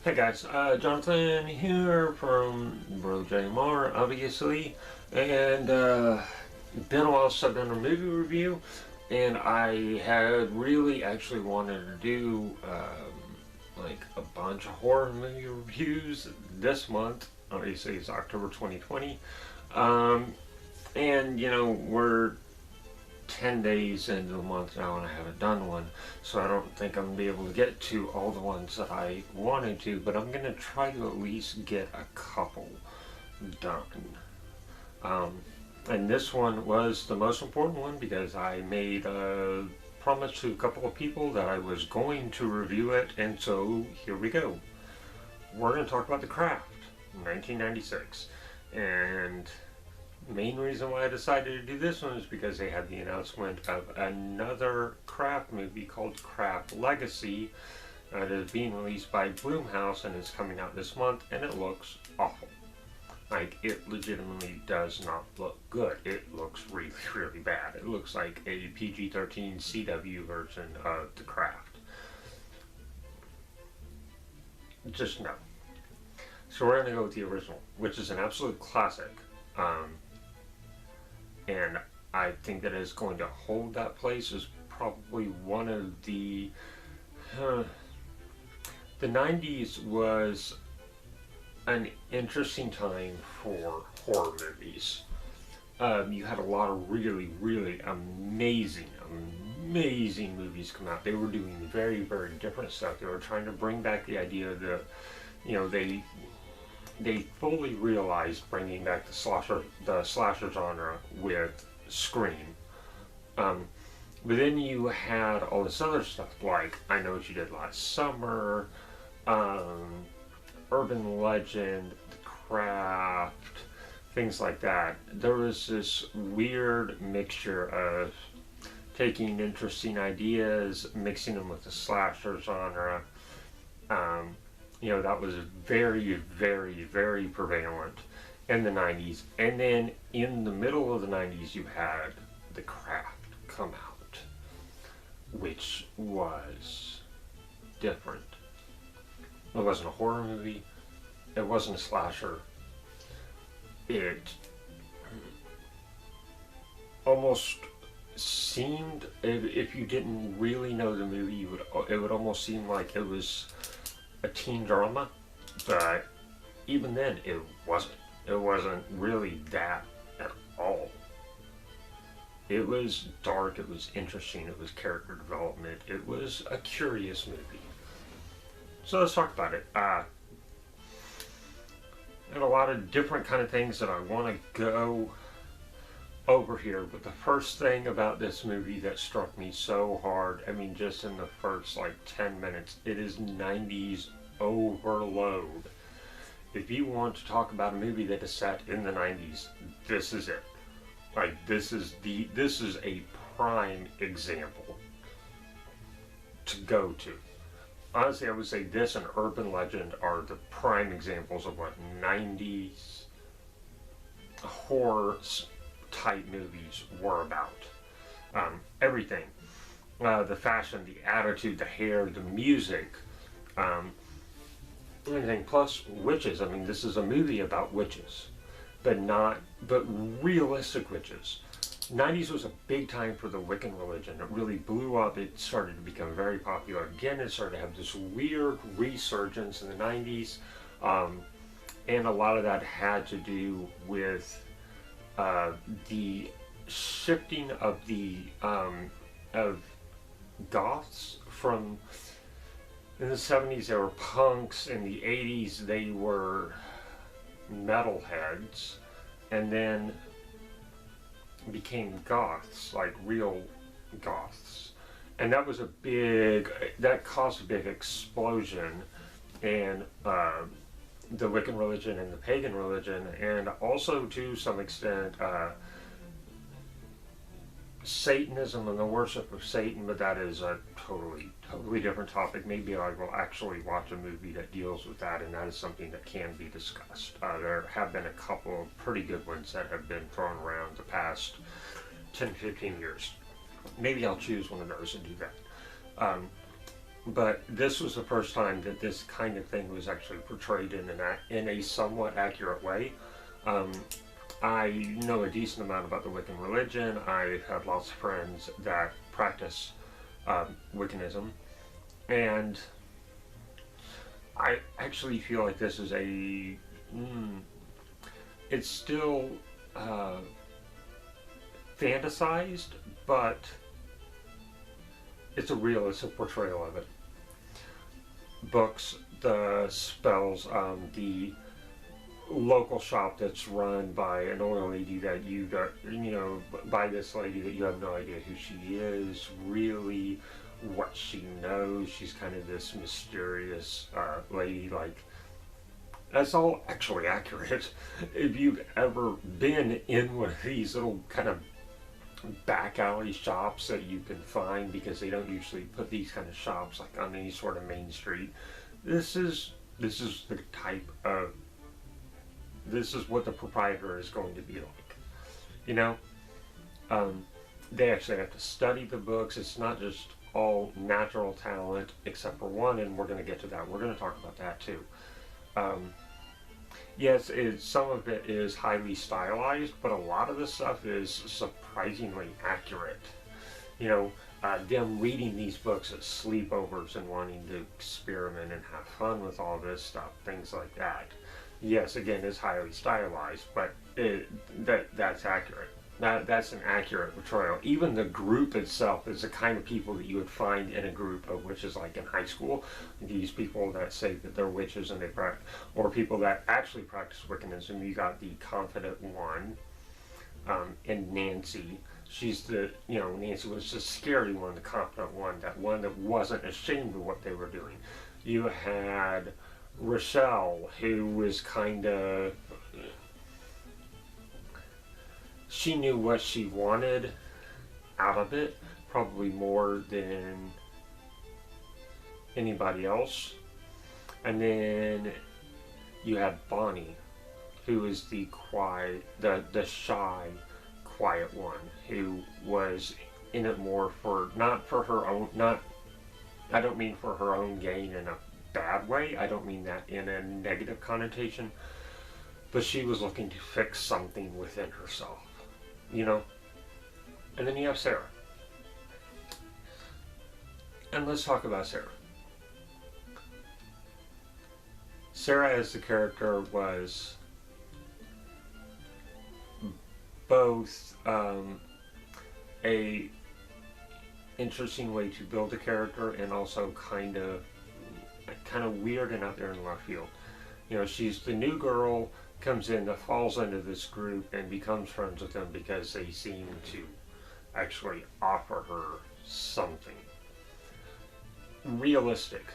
Hey guys, Jonathan here from Bro JMR, obviously, and been a while since I've done a movie review, and I had really actually wanted to do like a bunch of horror movie reviews this month. Obviously, it's October 2020, and we're 10 days into the month now and I haven't done one, so I don't think I'm going to be able to get to all the ones that I wanted to, but I'm going to try to at least get a couple done. And this one was the most important one because I made a promise to a couple of people that I was going to review it, and so here we go. We're going to talk about The Craft, 1996, and main reason why I decided to do this one is because they had the announcement of another Craft movie called Craft Legacy that is being released by Blumhouse, and it's coming out this month, and it looks awful. Like, it legitimately does not look good. It looks really, really bad. It looks like a PG-13 CW version of The Craft. Just no. So we're going to go with the original, which is an absolute classic. And I think that it's going to hold that place as probably one of the 90s was an interesting time for horror movies. You had a lot of really, really amazing movies come out. They were doing very, very different stuff. They were trying to bring back the idea that, they fully realized bringing back the slasher genre with Scream. But then you had all this other stuff like I Know What You Did Last Summer, Urban Legend, The Craft, things like that. There was this weird mixture of taking interesting ideas, mixing them with the slasher genre. That was very, very, very prevalent in the 90s. And then in the middle of the 90s, you had The Craft come out, which was different. It wasn't a horror movie. It wasn't a slasher. It almost seemed, if you didn't really know the movie, it would almost seem like it was a teen drama, but even then it wasn't. It wasn't really that at all. It was dark, it was interesting, it was character development, it was a curious movie. So let's talk about it. And a lot of different kind of things that I want to go over here, but the first thing about this movie that struck me so hard, just in the first 10 minutes, it is 90s overload. If you want to talk about a movie that is set in the 90s, this is it. This is a prime example to go to. Honestly, I would say this and Urban Legend are the prime examples of what 90s horror type movies were about. Everything. The fashion, the attitude, the hair, the music, everything. Plus witches. This is a movie about witches, but realistic witches. 90s was a big time for the Wiccan religion. It really blew up. It started to become very popular again. It started to have this weird resurgence in the 90s. And a lot of that had to do with the shifting of the of goths from in the 70s they were punks, in the 80s they were metalheads, and then became goths, like real goths. And that caused a big explosion in the Wiccan religion and the pagan religion, and also to some extent Satanism and the worship of Satan, but that is a totally different topic. Maybe I will actually watch a movie that deals with that, and that is something that can be discussed. There have been a couple of pretty good ones that have been thrown around the past 10-15 years. Maybe I'll choose one of those and do that. Um, but this was the first time that this kind of thing was actually portrayed in a somewhat accurate way. Um, I know a decent amount about the Wiccan religion. I've had lots of friends that practice Wiccanism, and I actually feel like this is it's still uh, fantasized, but it's a realistic portrayal of it. Books, the spells, the local shop that's run by an old lady that by this lady that you have no idea who she is, really what she knows. She's kind of this mysterious lady. Like, that's all actually accurate. If you've ever been in one of these little kind of back alley shops that you can find, because they don't usually put these kind of shops like on any sort of main street. This is the type of this is what the proprietor is going to be like. You know, they actually have to study the books. It's not just all natural talent, except for one, and we're going to get to that. We're going to talk about that too. Um, yes, some of it is highly stylized, but a lot of the stuff is surprisingly accurate. You know, them reading these books at sleepovers and wanting to experiment and have fun with all this stuff, things like that. Yes, again, is highly stylized, but that's accurate. That's an accurate portrayal. Even the group itself is the kind of people that you would find in a group of witches, like in high school. These people that say that they're witches and they practice, or people that actually practice Wiccanism. You got the confident one, and Nancy. Nancy was the scary one, the confident one, that one that wasn't ashamed of what they were doing. You had Rochelle, who was kind of, she knew what she wanted out of it, probably more than anybody else. And then you had Bonnie, who was the quiet, the shy, quiet one, who was in it more for, not for her own, not, I don't mean for her own gain in a bad way. I don't mean that in a negative connotation, but she was looking to fix something within herself, you know? And then you have Sarah. And let's talk about Sarah. Sarah as the character was both a interesting way to build a character, and also kind of weird and out there in left field. You know, she's the new girl, comes in, that falls into this group and becomes friends with them because they seem to actually offer her something. Realistic.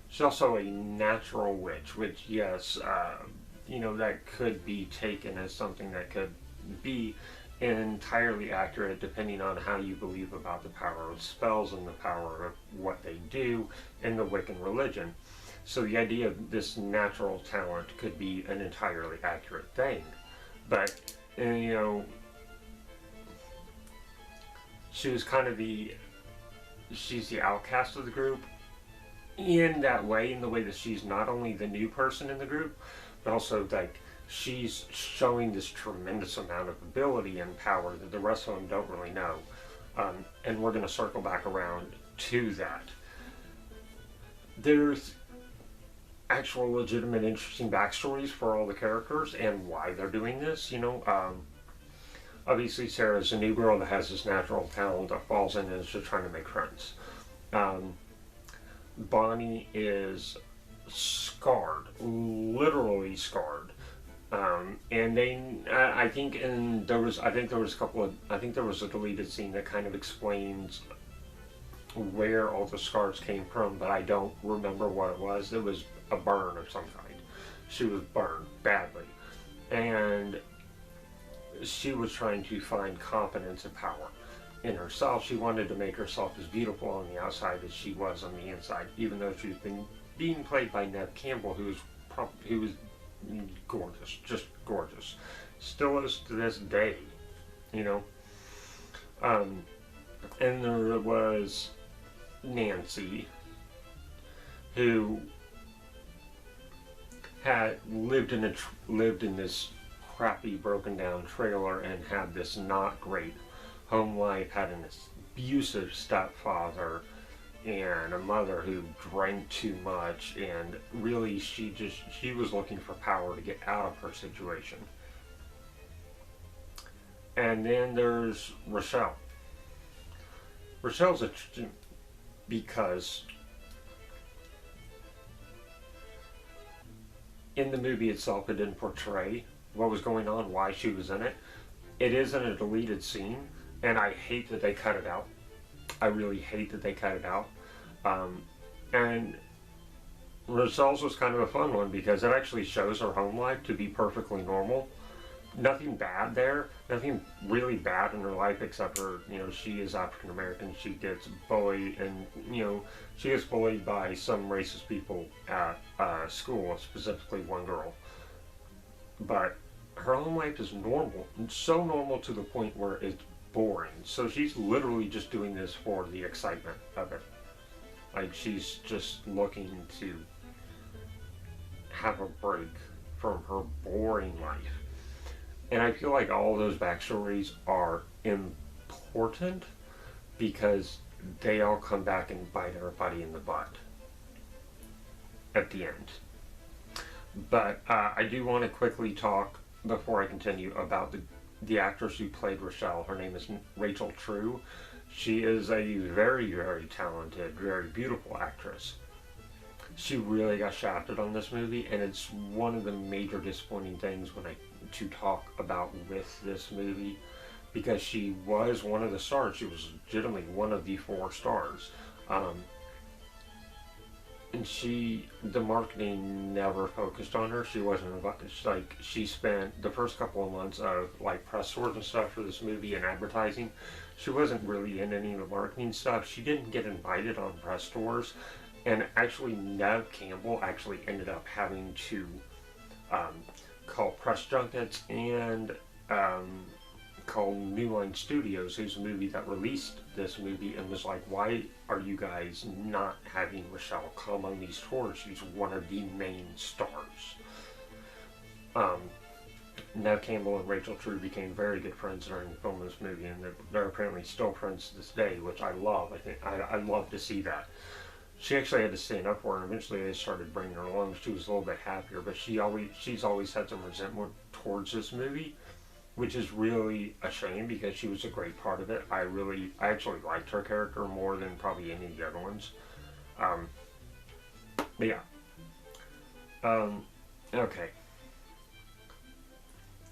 She's also a natural witch, which, yes, that could be taken as something that could be entirely accurate, depending on how you believe about the power of spells and the power of what they do in the Wiccan religion. So the idea of this natural talent could be an entirely accurate thing. But, she was kind of she's the outcast of the group in that way, in the way that she's not only the new person in the group, but also, like, she's showing this tremendous amount of ability and power that the rest of them don't really know. And we're going to circle back around to that. There's actual legitimate interesting backstories for all the characters and why they're doing this, Obviously, Sarah's a new girl that has this natural talent that falls in and is just trying to make friends. Bonnie is scarred, literally scarred. And I think there was a deleted scene that kind of explains where all the scars came from, but I don't remember what it was. It was a burn of some kind. She was burned badly, and she was trying to find confidence and power in herself. She wanted to make herself as beautiful on the outside as she was on the inside, even though she's been being played by Neve Campbell, who was gorgeous, just gorgeous. Still is to this day, And there was Nancy, who had lived in this crappy, broken down trailer and had this not great home life, had an abusive stepfather and a mother who drank too much, and really she was looking for power to get out of her situation. And then there's Rochelle. Rochelle's interesting because in the movie itself it didn't portray what was going on, why she was in it. It is in a deleted scene, and I hate that they cut it out. I really hate that they cut it out. And Rochelle's was kind of a fun one because it actually shows her home life to be perfectly normal. Nothing bad there, nothing really bad in her life except for, she is African American, she gets bullied, and, she gets bullied by some racist people at school, specifically one girl. But her home life is normal, and so normal to the point where it's boring. So she's literally just doing this for the excitement of it. Like, she's just looking to have a break from her boring life. And I feel like all those backstories are important because they all come back and bite everybody in the butt at the end. But I do want to quickly talk, before I continue, about the actress who played Rochelle. Her name is Rachel True. She is a very, very talented, very beautiful actress. She really got shafted on this movie, and it's one of the major disappointing things to talk about with this movie, because she was one of the stars. She was legitimately one of the 4 stars. And the marketing never focused on her. She wasn't, she spent the first couple of months of press tours and stuff for this movie and advertising. She wasn't really in any of the marketing stuff. She didn't get invited on press tours. And actually, Neve Campbell actually ended up having to call press junkets and call New Line Studios, who's a movie that released this movie, and was like, why are you guys not having Rochelle come on these tours? She's one of the main stars. Neve Campbell and Rachel True became very good friends during the film of this movie, and they're apparently still friends to this day, which I love. I love to see that. She actually had to stand up for her, and eventually they started bringing her along. She was a little bit happier, but she's always had some resentment towards this movie, which is really a shame because she was a great part of it. I actually liked her character more than probably any of the other ones. But yeah. Okay.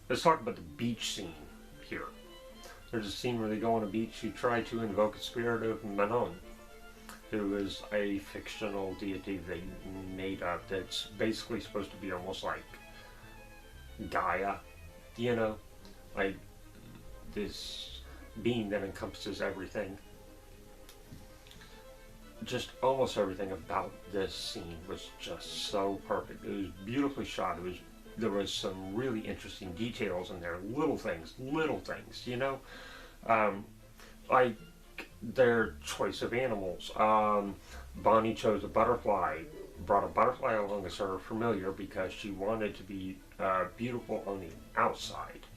Let's talk about the beach scene here. There's a scene where they go on a beach to try to invoke a spirit of Manon, who is a fictional deity they made up that's basically supposed to be almost like Gaia, like this being that encompasses everything. Just almost everything about this scene was just so perfect. It was beautifully shot. There was some really interesting details in there, little things, like their choice of animals. Bonnie chose a butterfly, brought a butterfly along as her familiar because she wanted to be beautiful on the outside,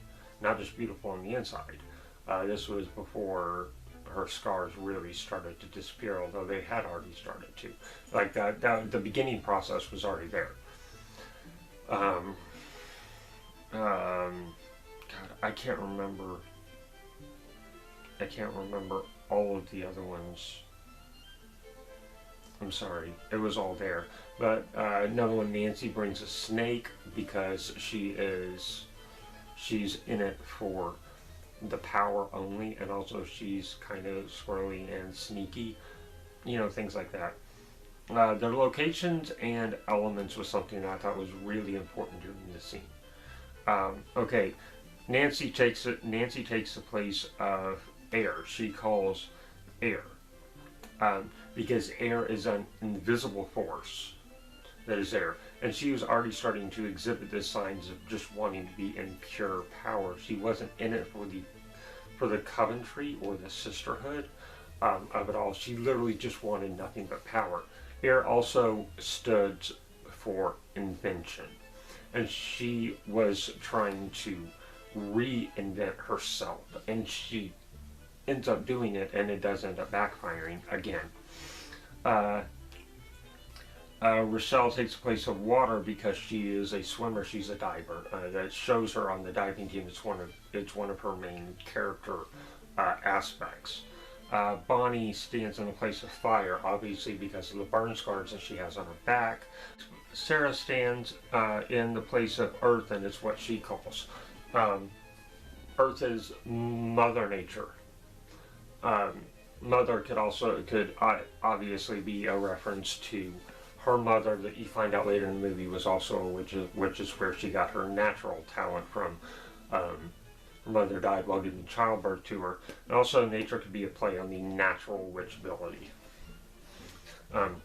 not just beautiful on the inside. This was before her scars really started to disappear, although they had already started to. Like the beginning process was already there. God, I can't remember all of the other ones. I'm sorry, it was all there. But another one, Nancy brings a snake because she's in it for the power only, and also she's kind of squirrely and sneaky, things like that. Their locations and elements was something I thought was really important during this scene. Okay, Nancy takes the place of Air. She calls Air because Air is an invisible force that is there, and she was already starting to exhibit the signs of just wanting to be in pure power. She wasn't in it for the Coventry or the sisterhood. of it all. She literally just wanted nothing but power. Air also stood for invention, and she was trying to reinvent herself, and she ends up doing it, and it does end up backfiring again. Uh, Rochelle takes the place of water because she is a swimmer. She's a diver. That shows her on the diving team. It's one of her main character aspects. Bonnie stands in the place of fire, obviously because of the burn scars that she has on her back. Sarah stands in the place of earth, and it's what she calls earth is Mother Nature. Mother could obviously be a reference to her mother that you find out later in the movie was also a witch, which is where she got her natural talent from. Her mother died while giving childbirth to her. And also nature could be a play on the natural witch ability. One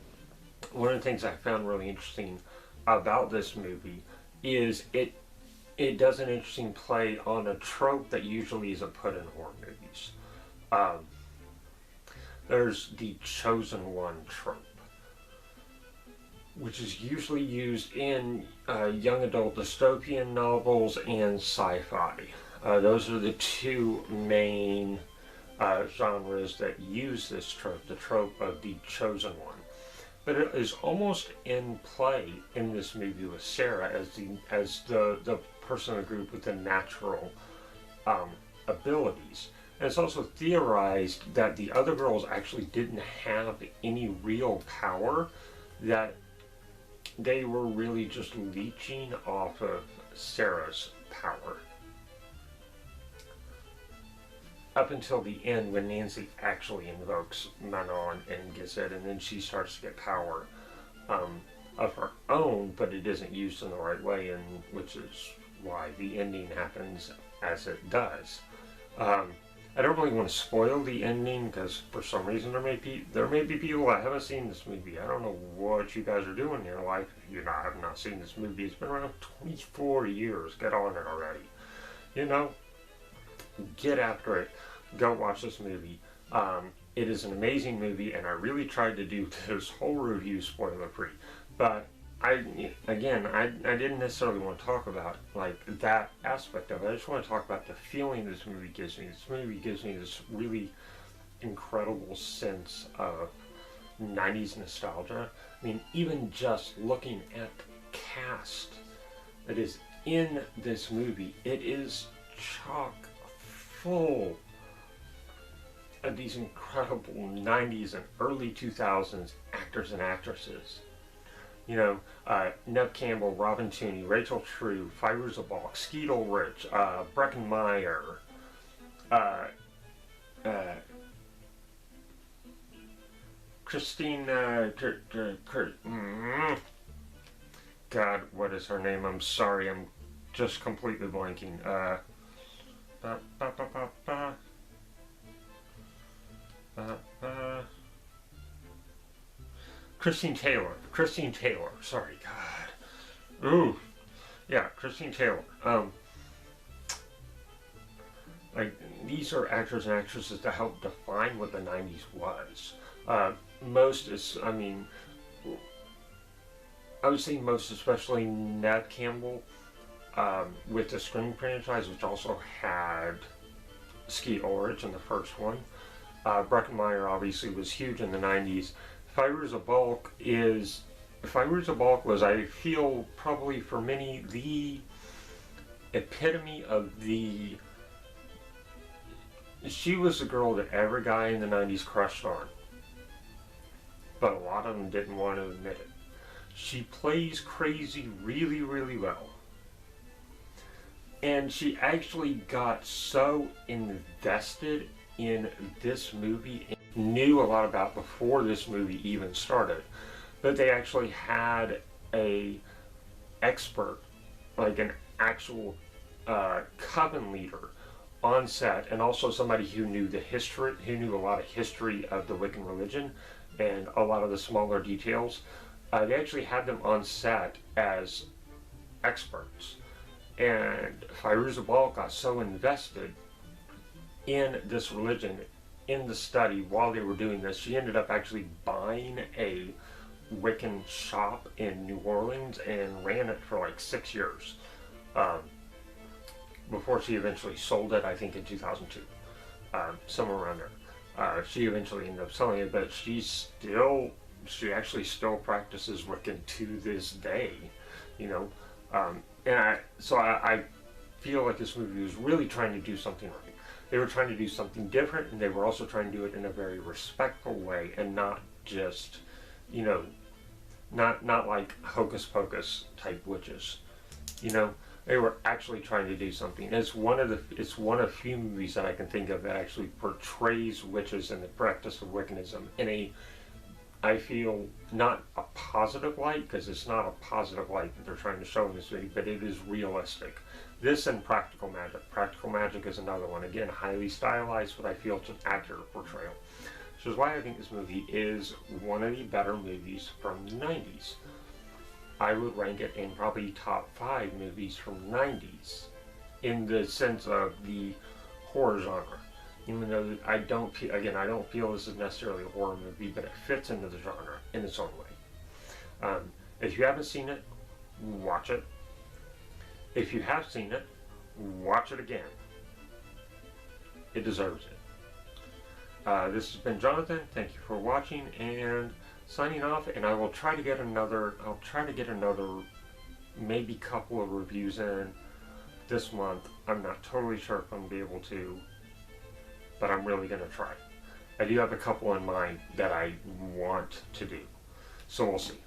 of the things I found really interesting about this movie is it does an interesting play on a trope that usually isn't put in horror movies. There's the chosen one trope, which is usually used in young adult dystopian novels and sci-fi. Those are the two main genres that use this trope, the trope of the chosen one. But it is almost in play in this movie with Sarah as the person in the group with the natural abilities. And it's also theorized that the other girls actually didn't have any real power, that they were really just leeching off of Sarah's power. Up until the end when Nancy actually invokes Manon and gets it, and then she starts to get power of her own, but it isn't used in the right way, and which is why the ending happens as it does. I don't really want to spoil the ending because for some reason there may be people that haven't seen this movie. I don't know what you guys are doing in your life. You know, I have not seen this movie. It's been around 24 years. Get on it already. You know, get after it. Go watch this movie. It is an amazing movie, and I really tried to do this whole review spoiler free, but I didn't necessarily want to talk about like that aspect of it. I just want to talk about the feeling this movie gives me. This movie gives me this really incredible sense of 90s nostalgia. I mean, even just looking at the cast that is in this movie, it is chock full of these incredible 90s and early 2000s actors and actresses. You know, Neve Campbell, Robin Tunney, Rachel True, Fairuza Balk, Skeet Ulrich, Breckin Meyer, Christina, God, what is her name? I'm sorry, I'm just completely blanking. Christine Taylor, sorry, God. Ooh, yeah, Christine Taylor. Like, these are actors and actresses that helped define what the 90s was. I would say most especially Neve Campbell, with the Scream franchise, which also had Skeet Ulrich in the first one. Breckin Meyer obviously was huge in the 90s. Fairuza Balk was, I feel, probably for many, the epitome of the... She was the girl that every guy in the 90s crushed on. But a lot of them didn't want to admit it. She plays crazy really, really well. And she actually got so invested in this movie and knew a lot about before this movie even started. But they actually had a expert, like an actual coven leader on set, and also somebody who knew a lot of history of the Wiccan religion and a lot of the smaller details. They actually had them on set as experts. And Fairuza Balk got so invested in this religion in the study while they were doing this, she ended up actually buying a Wiccan shop in New Orleans and ran it for like 6 years um, before she eventually sold it, I think in 2002, somewhere around there. She eventually ended up selling it, but she actually still practices Wiccan to this day, you know. I feel like this movie was really trying to do something right. They were trying to do something different, and they were also trying to do it in a very respectful way, and not just, you know, not like hocus pocus type witches. You know, they were actually trying to do something. It's one of few movies that I can think of that actually portrays witches and the practice of Wiccanism in a, I feel, not a positive light, because it's not a positive light that they're trying to show in this movie, but it is realistic. This and Practical Magic. Practical Magic is another one. Again, highly stylized, but I feel it's an accurate portrayal. Which is why I think this movie is one of the better movies from the 90s. I would rank it in probably top 5 movies from the 90s in the sense of the horror genre. Even though I don't feel this is necessarily a horror movie, but it fits into the genre in its own way. If you haven't seen it, watch it. If you have seen it, watch it again. It deserves it. This has been Jonathan. Thank you for watching and signing off. And I will try to get another. Maybe couple of reviews in this month. I'm not totally sure if I'm gonna be able to, but I'm really gonna try. I do have a couple in mind that I want to do, so we'll see.